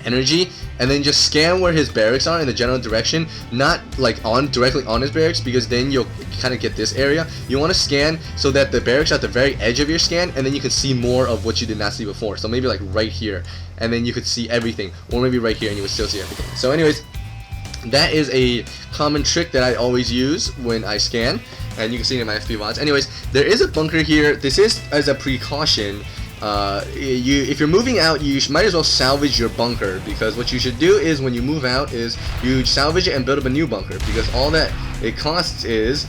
energy, and then just scan where his barracks are in the general direction, not like directly on his barracks, because then you'll kind of get this area. You want to scan so that the barracks are at the very edge of your scan, and then you can see more of what you did not see before. So maybe like right here, and then you could see everything, or maybe right here and you would still see everything. So anyways, that is a common trick that I always use when I scan, and you can see it in my FP VODs. Anyways, there is a bunker here. This is as a precaution. If you're moving out, you might as well salvage your bunker, because what you should do is when you move out is you salvage it and build up a new bunker, because all that it costs is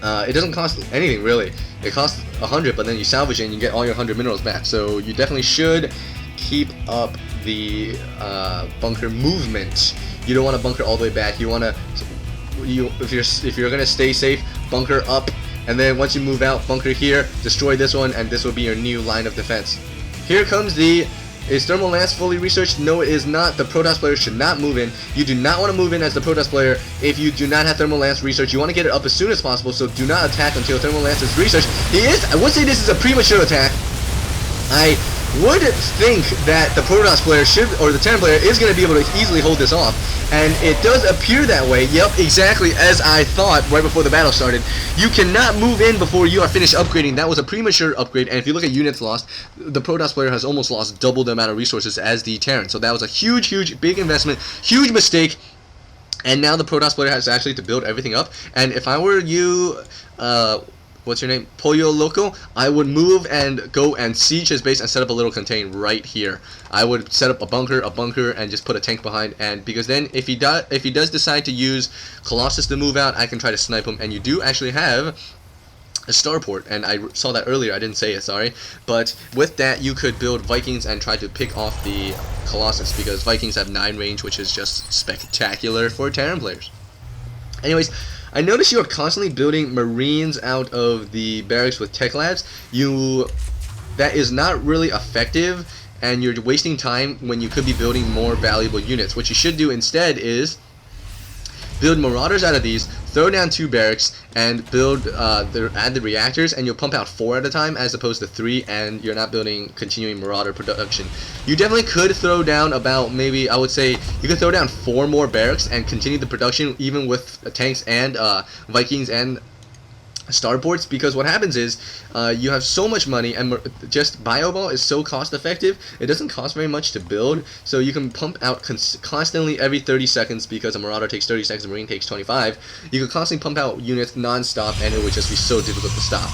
it doesn't cost anything really. It costs 100, but then you salvage it and you get all your 100 minerals back. So you definitely should keep up the bunker movement. You don't want to bunker all the way back. You want to, if you're gonna stay safe, bunker up. And then once you move out, bunker here, destroy this one, and this will be your new line of defense. Here comes is Thermal Lance fully researched? No, it is not. The Protoss player should not move in. You do not want to move in as the Protoss player if you do not have Thermal Lance research. You want to get it up as soon as possible, so do not attack until Thermal Lance is researched. I would say this is a premature attack. I would think that the Protoss player or the Terran player is going to be able to easily hold this off, and it does appear that way. Yep, exactly as I thought right before the battle started. You cannot move in before you are finished upgrading. That was a premature upgrade, and if you look at units lost, the Protoss player has almost lost double the amount of resources as the Terran. So that was a huge, big investment, huge mistake, and now the Protoss player has actually to build everything up. And if I were you, what's your name? Poyoloco, I would move and go and siege his base and set up a little contain right here. I would set up a bunker, and just put a tank behind, and because then if he does decide to use Colossus to move out, I can try to snipe him. And you do actually have a starport, and I saw that earlier, I didn't say it, sorry. But with that, you could build Vikings and try to pick off the Colossus, because Vikings have 9 range, which is just spectacular for Terran players. Anyways, I notice you are constantly building Marines out of the barracks with tech labs. That is not really effective, and you're wasting time when you could be building more valuable units. What you should do instead is build Marauders out of these, throw down 2 barracks, and add the reactors, and you'll pump out 4 at a time as opposed to 3, and you're not building continuing Marauder production. You definitely could throw down about, maybe I would say you could throw down 4 more barracks and continue the production even with tanks and Vikings and starports, because what happens is you have so much money, and just Bioball is so cost effective. It doesn't cost very much to build, so you can pump out constantly every 30 seconds, because a Marauder takes 30 seconds, a Marine takes 25. You could constantly pump out units non-stop, and it would just be so difficult to stop.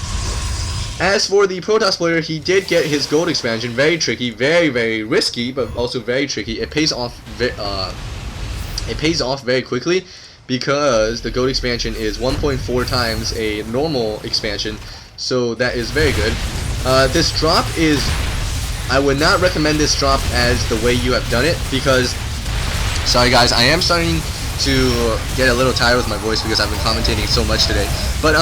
As for the Protoss player, he did get his gold expansion. Very tricky, very risky, but also very tricky. It pays off very quickly, because the gold expansion is 1.4 times a normal expansion, so that is very good. This drop is, I would not recommend this drop as the way you have done it, because, sorry guys, I am starting to get a little tired with my voice because I've been commentating so much today. But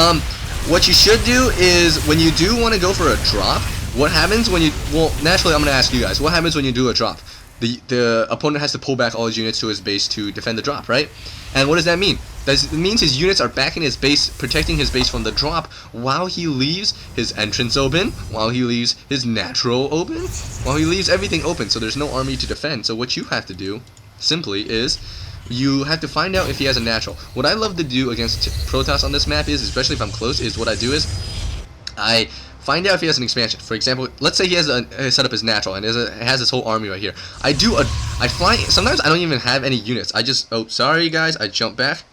what you should do is, when you do want to go for a drop, what happens when you, well, naturally I'm going to ask you guys, what happens when you do a drop? The opponent has to pull back all his units to his base to defend the drop, right? And what does that mean? That means his units are back in his base, protecting his base from the drop, while he leaves his entrance open, while he leaves his natural open, while he leaves everything open, so there's no army to defend. So what you have to do, simply, is you have to find out if he has a natural. What I love to do against Protoss on this map is, especially if I'm close, is what I do is I find out if he has an expansion. For example, let's say he has set up his natural and has this whole army right here. I fly. Sometimes I don't even have any units. I just, oh, sorry guys, I jump back.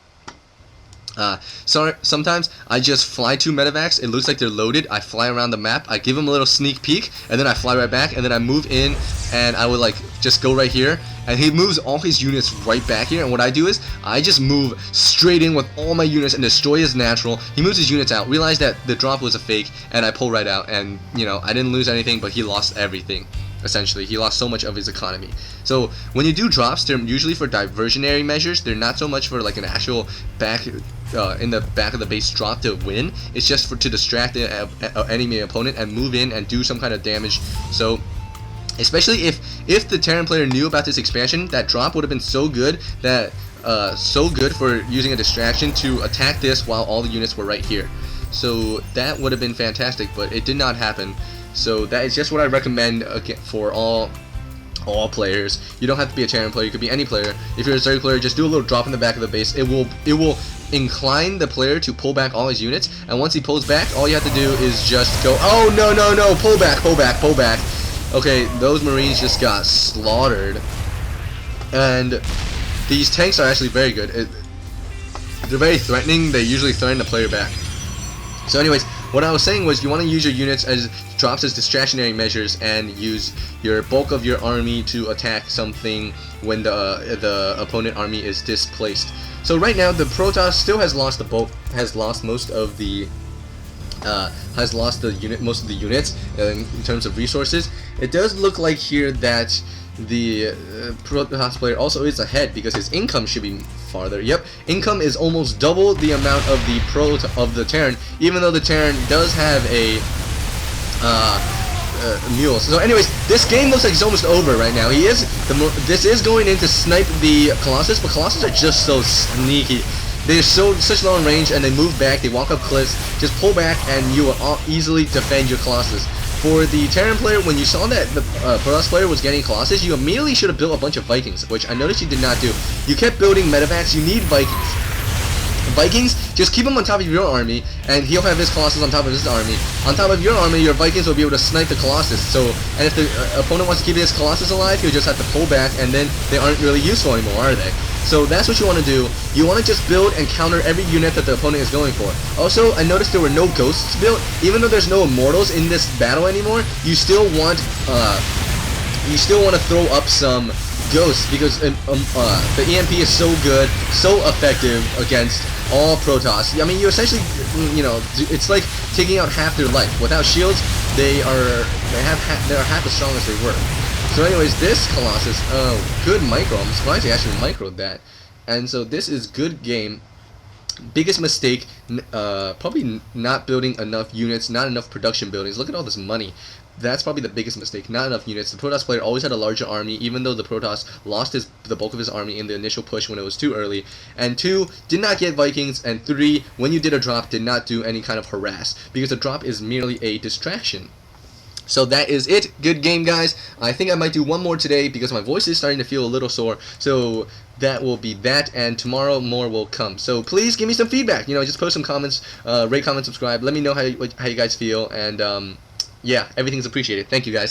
Sorry, sometimes I just fly 2 medevacs. It looks like they're loaded. I fly around the map. I give them a little sneak peek, and then I fly right back, and then I move in, and I would like just go right here, and he moves all his units right back here. And what I do is I just move straight in with all my units and destroy his natural. He moves his units out, realize that the drop was a fake, and I pull right out, and you know, I didn't lose anything, but he lost everything. Essentially, he lost so much of his economy. So when you do drops, they're usually for diversionary measures. They're not so much for like an actual back in the back of the base drop to win. It's just to distract the enemy opponent and move in and do some kind of damage. So especially if the Terran player knew about this expansion, that drop would have been so good that so good for using a distraction to attack this while all the units were right here. So that would have been fantastic, but it did not happen. So that is just what I recommend for all all players. You don't have to be a Terran player, you could be any player. If you're a Zerg player, just do a little drop in the back of the base. It will incline the player to pull back all his units, and once he pulls back, all you have to do is just go, oh no, pull back. Okay, those Marines just got slaughtered. And these tanks are actually very good. They're very threatening. They usually threaten the player back. So anyways, what I was saying was you want to use your units as drops as distractionary measures and use your bulk of your army to attack something when the opponent army is displaced. So right now the Protoss still has lost the bulk, has lost most of the most of the units in terms of resources. It does look like here that the Protoss player also is ahead because his income should be farther. Yep, income is almost double the amount of the Terran, even though the Terran does have a mule. So anyways, this game looks like it's almost over right now. This is going in to snipe the Colossus, but Colossus are just so sneaky. They're such long range, and they move back, they walk up cliffs, just pull back, and you will easily defend your Colossus. For the Terran player, when you saw that the Protoss player was getting Colossus, you immediately should have built a bunch of Vikings, which I noticed you did not do. You kept building Medevats. You need Vikings, just keep him on top of your army, and he'll have his Colossus on top of his army. On top of your army, your Vikings will be able to snipe the Colossus. So, and if the opponent wants to keep his Colossus alive, he'll just have to pull back, and then they aren't really useful anymore, are they? So that's what you want to do. You want to just build and counter every unit that the opponent is going for. Also, I noticed there were no ghosts built. Even though there's no immortals in this battle anymore, you still want to throw up some ghosts because the EMP is so good, so effective against all Protoss. I mean, you essentially, it's like taking out half their life. Without shields, they're half as strong as they were. So anyways, this Colossus, good micro. I'm surprised he actually microed that. And so this is good game. Biggest mistake, probably not building enough units, not enough production buildings. Look at all this money. That's probably the biggest mistake, not enough units. The Protoss player always had a larger army, even though the Protoss lost the bulk of his army in the initial push when it was too early. And 2, did not get Vikings. And 3, when you did a drop, did not do any kind of harass, because a drop is merely a distraction. So that is it. Good game, guys. I think I might do one more today because my voice is starting to feel a little sore. So that will be that, and tomorrow more will come. So please give me some feedback. Just post some comments, rate, comment, subscribe. Let me know how you guys feel, and yeah, everything's appreciated. Thank you, guys.